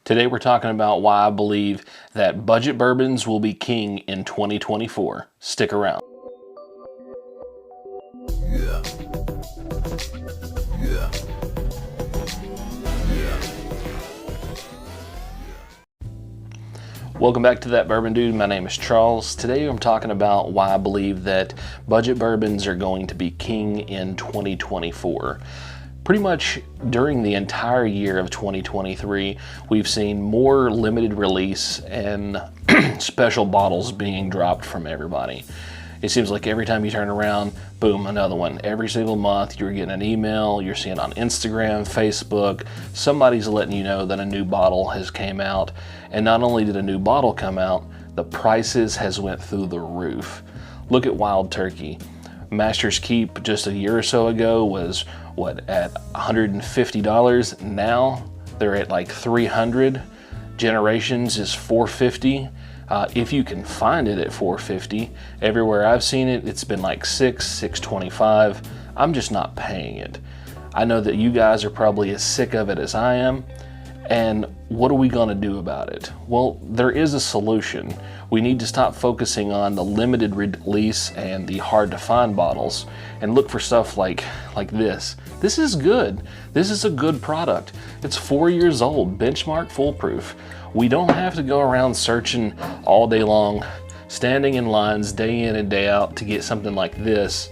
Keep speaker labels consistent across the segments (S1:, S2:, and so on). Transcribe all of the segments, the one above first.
S1: Today we're talking about why I believe that budget bourbons will be king in 2024. Stick around. Welcome back to That Bourbon Dude. My name is Charles. Today I'm talking about why I believe that budget bourbons are going to be king in 2024. Pretty much during the entire year of 2023, we've seen more limited release and special bottles being dropped from everybody. It seems like every time you turn around, boom, another one. Every single month you're getting an email, you're seeing on Instagram, Facebook, somebody's letting you know that a new bottle has came out. And not only did a new bottle come out, the prices has went through the roof. Look at Wild Turkey. Master's Keep just a year or so ago was at $150. Now they're at like $300. Generations is $450. If you can find it at $450, everywhere I've seen it, it's been like $625. I'm just not paying it. I know that you guys are probably as sick of it as I am. And what are we gonna do about it? Well, there is a solution. We need to stop focusing on the limited release and the hard to find bottles and look for stuff like this. This is good. This is a good product. It's 4 years old, benchmark foolproof. We don't have to go around searching all day long, standing in lines day in and day out to get something like this.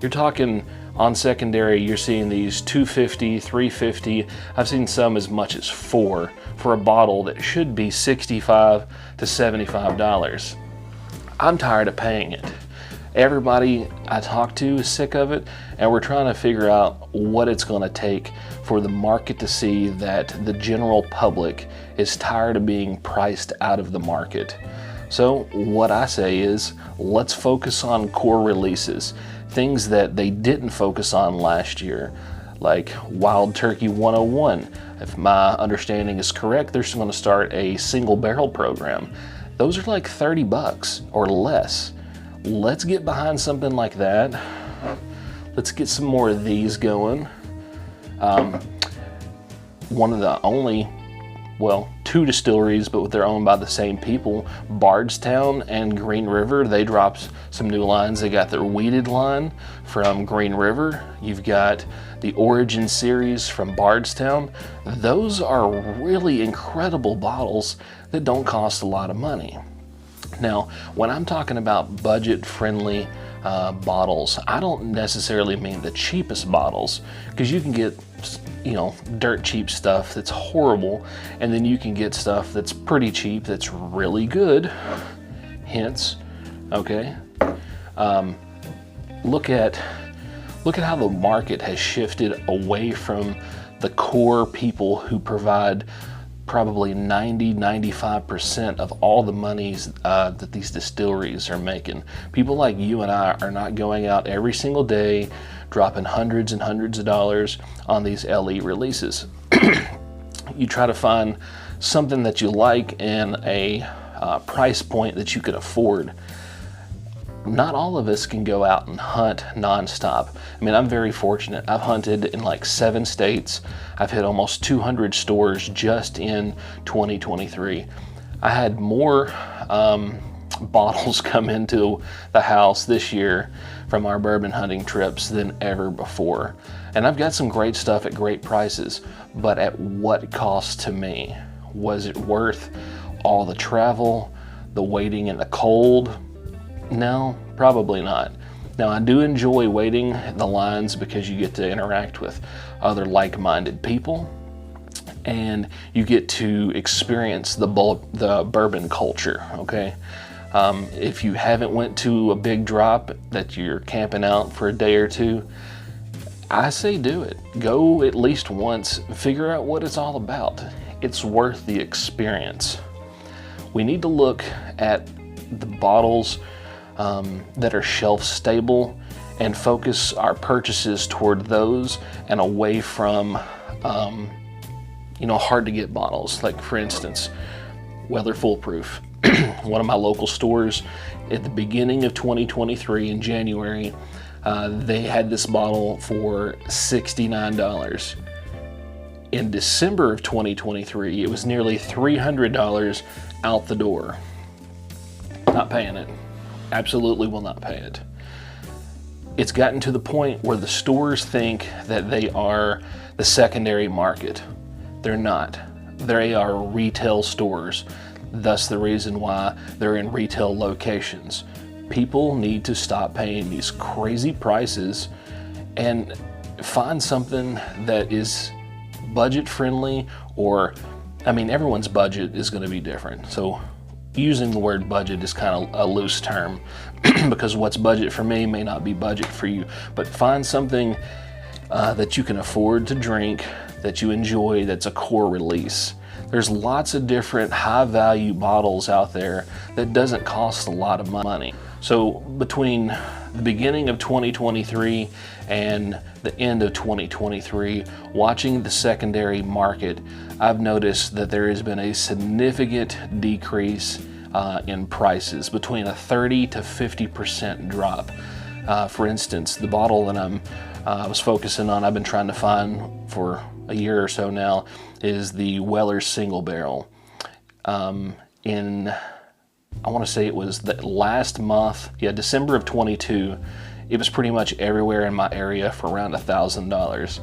S1: You're talking on secondary, you're seeing these $250, $350. I've seen some as much as $4 for a bottle that should be $65 to $75. I'm tired of paying it. Everybody I talk to is sick of it, and we're trying to figure out what it's going to take for the market to see that the general public is tired of being priced out of the market. So what I say is, let's focus on core releases, things that they didn't focus on last year, like Wild Turkey 101. If my understanding is correct, they're going to start a single barrel program. Those are like $30 or less. Let's get behind something like that. Let's get some more of these going. One of the only, well, two distilleries, but they're owned by the same people, Bardstown and Green River, they dropped some new lines. They got their weeded line from Green River. You've got the Origin series from Bardstown. Those are really incredible bottles that don't cost a lot of money. Now, when I'm talking about budget-friendly bottles, I don't necessarily mean the cheapest bottles, because you can get, you know, dirt cheap stuff that's horrible, and then you can get stuff that's pretty cheap that's really good. Hints, okay? Look at how the market has shifted away from the core people who provide probably 90-95% of all the monies that these distilleries are making. People like you and I are not going out every single day dropping hundreds and hundreds of dollars on these LE releases. You try to find something that you like and a price point that you can afford. Not all of us can go out and hunt nonstop. I mean, I'm very fortunate. I've hunted in like 7 states. I've hit almost 200 stores just in 2023. I had more bottles come into the house this year from our bourbon hunting trips than ever before. And I've got some great stuff at great prices, but at what cost to me? Was it worth all the travel, the waiting in the cold? No, probably not. Now, I do enjoy waiting the lines because you get to interact with other like-minded people, and you get to experience the bourbon culture, okay? If you haven't went to a big drop that you're camping out for a day or two, I say do it. Go at least once, figure out what it's all about. It's worth the experience. We need to look at the bottles that are shelf stable and focus our purchases toward those and away from hard to get bottles. Like, for instance, Weather Foolproof. One of my local stores at the beginning of 2023 in January, they had this bottle for $69. In December of 2023, it was nearly $300 out the door. Not paying it. Absolutely will not pay it. It's gotten to the point where the stores think that they are the secondary market. They're not. They are retail stores. Thus the reason why they're in retail locations. People need to stop paying these crazy prices and find something that is budget friendly, or, I mean, everyone's budget is going to be different. So using the word budget is kind of a loose term because what's budget for me may not be budget for you. But find something that you can afford to drink, that you enjoy, that's a core release. There's lots of different high value bottles out there that doesn't cost a lot of money. So between the beginning of 2023 and the end of 2023, watching the secondary market, I've noticed that there has been a significant decrease in prices, between a 30 to 50% drop. For instance, the bottle that I was focusing on, I've been trying to find for a year or so now, is the Weller's Single Barrel. I want to say it was the last month, December of 22, it was pretty much everywhere in my area for around $1,000.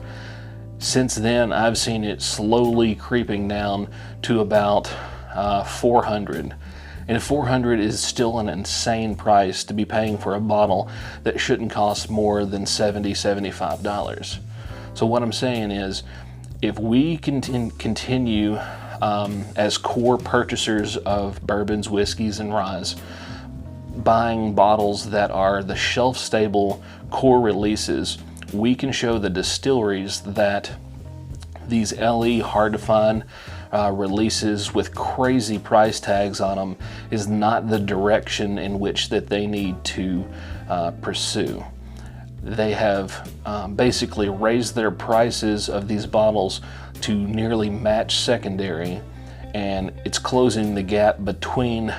S1: Since then, I've seen it slowly creeping down to about 400. And 400 is still an insane price to be paying for a bottle that shouldn't cost more than $70, $75. So what I'm saying is, if we continue as core purchasers of bourbons, whiskeys, and ryes, buying bottles that are the shelf-stable core releases, we can show the distilleries that these LE hard-to-find releases with crazy price tags on them is not the direction in which that they need to pursue. They have basically raised their prices of these bottles to nearly match secondary, and it's closing the gap between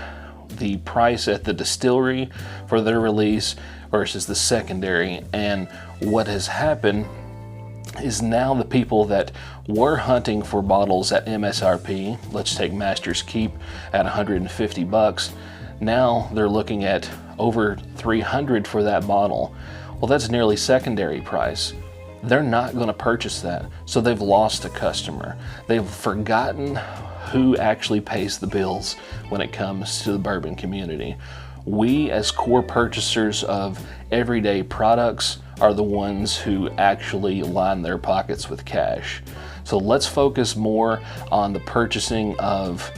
S1: the price at the distillery for their release versus the secondary. And what has happened is now the people that were hunting for bottles at MSRP, let's take Master's Keep at 150 bucks, now they're looking at over 300 for that bottle. Well, that's nearly secondary price. They're not going to purchase that, so they've lost a customer. They've forgotten who actually pays the bills when it comes to the bourbon community. We, as core purchasers of everyday products, are the ones who actually line their pockets with cash. So let's focus more on the purchasing of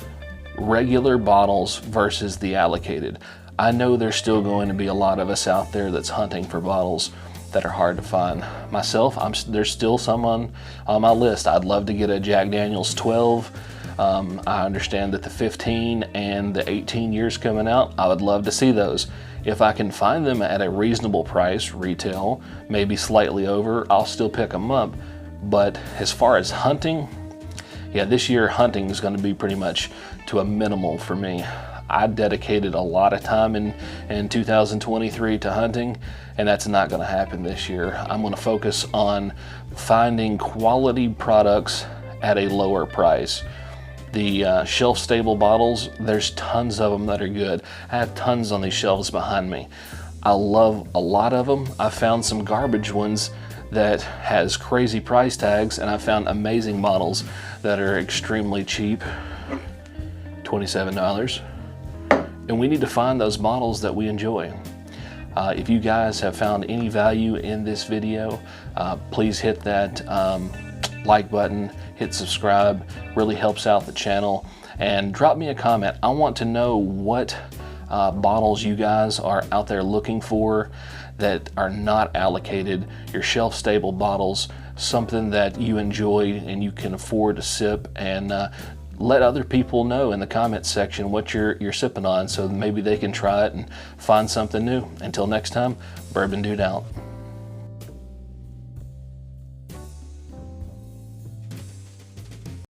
S1: regular bottles versus the allocated. I know there's still going to be a lot of us out there that's hunting for bottles that are hard to find. Myself, there's still some on my list. I'd love to get a Jack Daniel's 12. I understand that the 15 and the 18 years coming out, I would love to see those. If I can find them at a reasonable price, retail, maybe slightly over, I'll still pick them up. But as far as hunting, this year hunting is going to be pretty much to a minimal for me. I dedicated a lot of time in 2023 to hunting, and that's not going to happen this year. I'm going to focus on finding quality products at a lower price. The shelf-stable bottles, there's tons of them that are good. I have tons on these shelves behind me. I love a lot of them. I found some garbage ones that has crazy price tags, and I found amazing bottles that are extremely cheap, $27. And we need to find those bottles that we enjoy. If you guys have found any value in this video, please hit that like button, hit subscribe, really helps out the channel, and drop me a comment. I want to know what bottles you guys are out there looking for that are not allocated, your shelf stable bottles, something that you enjoy and you can afford to sip, and let other people know in the comments section what you're sipping on, so maybe they can try it and find something new. Until next time, Bourbon Dude out.